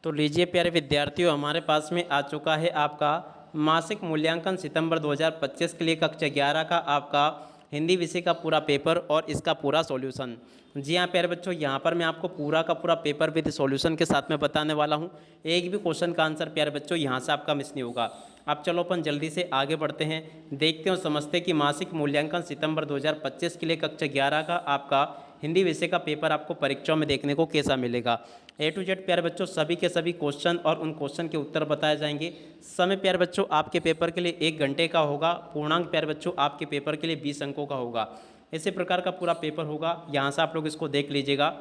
तो लीजिए प्यारे विद्यार्थियों, हमारे पास में आ चुका है आपका मासिक मूल्यांकन सितंबर 2025 के लिए कक्षा 11 का आपका हिंदी विषय का पूरा पेपर और इसका पूरा सॉल्यूशन। जी हाँ प्यारे बच्चों, यहाँ पर मैं आपको पूरा का पूरा पेपर विद सॉल्यूशन के साथ में बताने वाला हूँ। एक भी क्वेश्चन का आंसर प्यारे बच्चों यहाँ से आपका मिस नहीं होगा। अब चलो अपन जल्दी से आगे बढ़ते हैं, देखते हैं और समझते हैं कि मासिक मूल्यांकन सितंबर 2025 के लिए कक्षा 11 का आपका हिंदी विषय का पेपर आपको परीक्षाओं में देखने को कैसा मिलेगा। ए टू जेड प्यारे बच्चों सभी के सभी क्वेश्चन और उन क्वेश्चन के उत्तर बताए जाएंगे। समय प्यारे बच्चों आपके पेपर के लिए 1 घंटे का होगा। पूर्णांक प्यारे बच्चों आपके पेपर के लिए 20 अंकों का होगा। इसी प्रकार का पूरा पेपर होगा, यहाँ से आप लोग इसको देख लीजिएगा।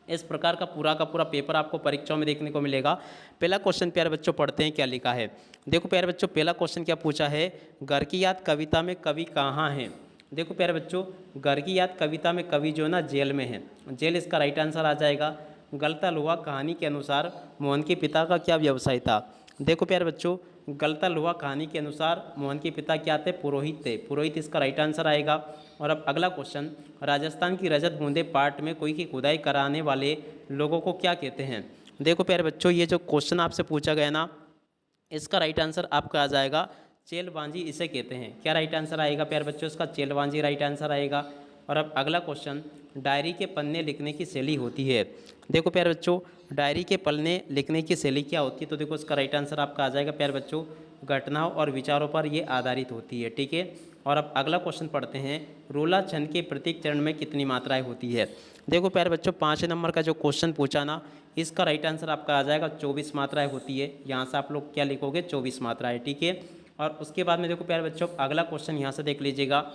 इस प्रकार का पूरा पेपर आपको परीक्षाओं में देखने को मिलेगा। पहला क्वेश्चन प्यारे बच्चों पढ़ते हैं क्या लिखा है। देखो प्यारे बच्चों, पहला क्वेश्चन क्या पूछा है, घर की याद कविता में कवि कहाँ हैं। देखो प्यारे बच्चों, घर की याद कविता में कवि जो ना जेल में है, जेल इसका राइट आंसर आ जाएगा। गलता लोहा कहानी के अनुसार मोहन के पिता का क्या व्यवसाय था। देखो प्यारे बच्चों, गलता लोहा कहानी के अनुसार मोहन के पिता क्या थे, पुरोहित थे, पुरोहित इसका राइट आंसर आएगा। और अब अगला क्वेश्चन, राजस्थान की रजत बूंदे पार्ट में कोई की खुदाई कराने वाले लोगों को क्या कहते हैं। देखो प्यारे बच्चों, ये जो क्वेश्चन आपसे पूछा गया ना, इसका राइट आंसर आपका आ जाएगा चेलबांजी इसे कहते हैं। क्या राइट आंसर आएगा प्यारे बच्चों, इसका चेलबांजी राइट आंसर आएगा। और अब अगला क्वेश्चन, डायरी के पन्ने लिखने की शैली होती है। देखो प्यारे बच्चों, डायरी के पन्ने लिखने की शैली क्या होती है, तो देखो इसका राइट आंसर आपका आ जाएगा प्यारे बच्चों, घटनाओं और विचारों पर ये आधारित होती है। ठीक है। और अब अगला क्वेश्चन पढ़ते हैं, रोला छंद के प्रत्येक चरण में कितनी मात्राएं होती है। देखो प्यारे बच्चों, 5 नंबर का जो क्वेश्चन पूछा ना, इसका राइट आंसर आपका आ जाएगा 24 मात्राएं होती है। यहाँ से आप लोग क्या लिखोगे, 24 मात्राएं। ठीक है। और उसके बाद में देखो प्यारे बच्चों, अगला क्वेश्चन यहाँ से देख लीजिएगा,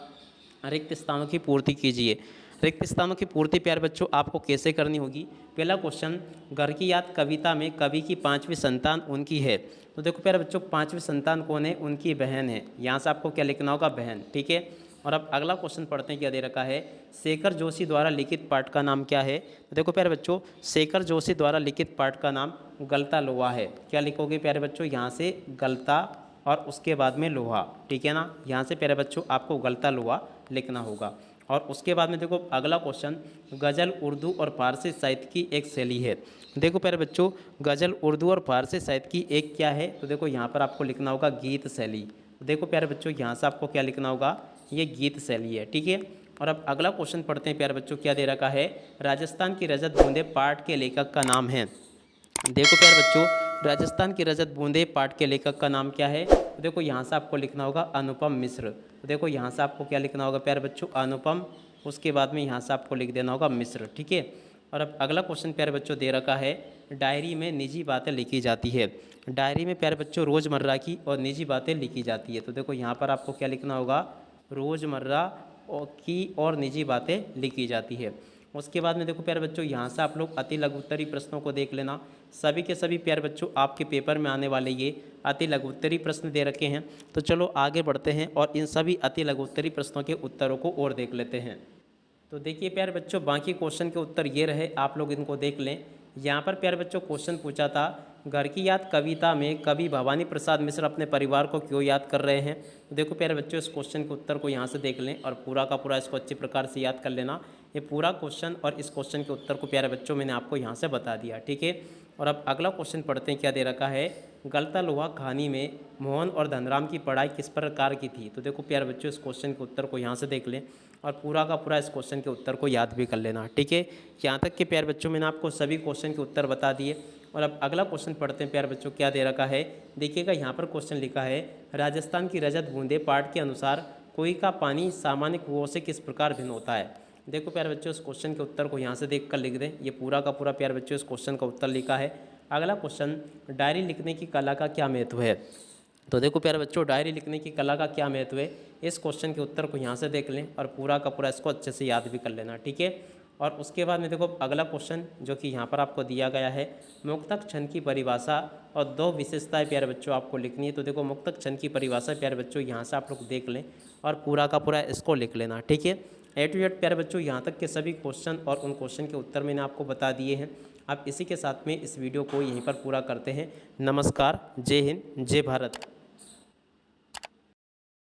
रिक्त स्थानों की पूर्ति कीजिए। रिक्त स्थानों की पूर्ति प्यारे बच्चों आपको कैसे करनी होगी। पहला क्वेश्चन, घर की याद कविता में कवि की 5वीं संतान उनकी है। तो देखो प्यारे बच्चों, 5वीं संतान कौन है, उनकी बहन है। यहाँ से आपको क्या लिखना होगा, बहन। ठीक है। और अब अगला क्वेश्चन पढ़ते हैं, क्या दे रखा है, शेखर जोशी द्वारा लिखित पाठ का नाम क्या है। तो देखो प्यारे बच्चों, शेखर जोशी द्वारा लिखित पाठ का नाम गलता लोहा है। क्या लिखोगे प्यारे बच्चों, यहाँ से गलता और उसके बाद में लोहा। ठीक है ना, यहाँ से प्यारे बच्चों आपको गलता लोहा लिखना होगा। और उसके बाद में देखो अगला क्वेश्चन, गज़ल उर्दू और फारसी साहित्य की एक शैली है। देखो प्यारे बच्चों, गज़ल उर्दू और फारसी साहित्य की एक क्या है, तो देखो यहाँ पर आपको लिखना होगा गीत शैली। देखो प्यारे बच्चों, यहाँ से आपको क्या लिखना होगा, ये गीत शैली है। ठीक है। और अब अगला क्वेश्चन पढ़ते हैं प्यारे बच्चों, क्या दे रखा है, राजस्थान की रजत बूंदे पाठ के लेखक का नाम है। देखो प्यारे बच्चों, राजस्थान की रजत बूंदे पाठ के लेखक का नाम क्या है। तो देखो यहाँ से आपको लिखना होगा अनुपम मिश्र। तो देखो यहाँ से आपको क्या लिखना होगा प्यारे बच्चों, अनुपम, उसके बाद में यहाँ से आपको लिख देना होगा मिश्र। ठीक है। और अब अगला क्वेश्चन प्यारे बच्चों दे रखा है, डायरी में निजी बातें लिखी जाती है। डायरी में प्यारे बच्चों रोज़मर्रा की और निजी बातें लिखी जाती है। तो देखो यहाँ पर आपको क्या लिखना होगा, रोज़मर्रा की और निजी बातें लिखी जाती है। उसके बाद में देखो प्यारे बच्चों, यहाँ से आप लोग अति लघु उत्तरी प्रश्नों को देख लेना। सभी के सभी प्यारे बच्चों आपके पेपर में आने वाले ये अति लघु उत्तरी प्रश्न दे रखे हैं। तो चलो आगे बढ़ते हैं और इन सभी अति लघु उत्तरी प्रश्नों के उत्तरों को और देख लेते हैं। तो देखिए प्यारे बच्चों, बाकी क्वेश्चन के उत्तर ये रहे, आप लोग इनको देख लें। यहाँ पर प्यारे बच्चों क्वेश्चन पूछा था, घर की याद कविता में कवि भवानी प्रसाद मिश्र अपने परिवार को क्यों याद कर रहे हैं। तो देखो प्यारे बच्चों, इस क्वेश्चन के उत्तर को यहाँ से देख लें और पूरा का पूरा इसको अच्छी प्रकार से याद कर लेना। ये पूरा क्वेश्चन और इस क्वेश्चन के उत्तर को प्यारे बच्चों मैंने आपको यहाँ से बता दिया। ठीक है। और अब अगला क्वेश्चन पढ़ते हैं, क्या दे रखा है, गलता लोहा कहानी में मोहन और धनराम की पढ़ाई किस प्रकार की थी। तो देखो प्यारे बच्चों, इस क्वेश्चन के उत्तर को यहाँ से देख लें और पूरा का पूरा इस क्वेश्चन के उत्तर को याद भी कर लेना। ठीक है। यहाँ तक कि प्यारे बच्चों मैंने आपको सभी क्वेश्चन के उत्तर बता दिए। और अब अगला क्वेश्चन पढ़ते हैं प्यारे बच्चों, क्या दे रखा है, देखिएगा यहाँ पर क्वेश्चन लिखा है, राजस्थान की रजत बूंदे पाठ के अनुसार कुएं का पानी सामान्य कुओं से किस प्रकार भिन्न होता है। देखो प्यारे बच्चों, इस क्वेश्चन के उत्तर को यहाँ से देख कर लिख दें। ये पूरा का पूरा प्यारे बच्चों इस क्वेश्चन का उत्तर लिखा है। अगला क्वेश्चन, डायरी लिखने की कला का क्या महत्व है। तो देखो प्यारे बच्चों, डायरी लिखने की कला का क्या महत्व है, इस क्वेश्चन के उत्तर को यहाँ से देख लें और पूरा का पूरा इसको अच्छे से याद भी कर लेना। ठीक है। और उसके बाद में देखो अगला क्वेश्चन जो कि यहाँ पर आपको दिया गया है, मुक्तक छंद की परिभाषा और 2 विशेषताएं प्यारे बच्चों आपको लिखनी है। तो देखो मुक्तक छंद की परिभाषा प्यारे बच्चों यहाँ से आप लोग देख लें और पूरा का पूरा इसको लिख लेना। ठीक है। ए टू जेड प्यारे बच्चों यहाँ तक के सभी क्वेश्चन और उन क्वेश्चन के उत्तर मैंने आपको बता दिए हैं। अब इसी के साथ में इस वीडियो को यहीं पर पूरा करते हैं। नमस्कार, जय हिंद, जय भारत।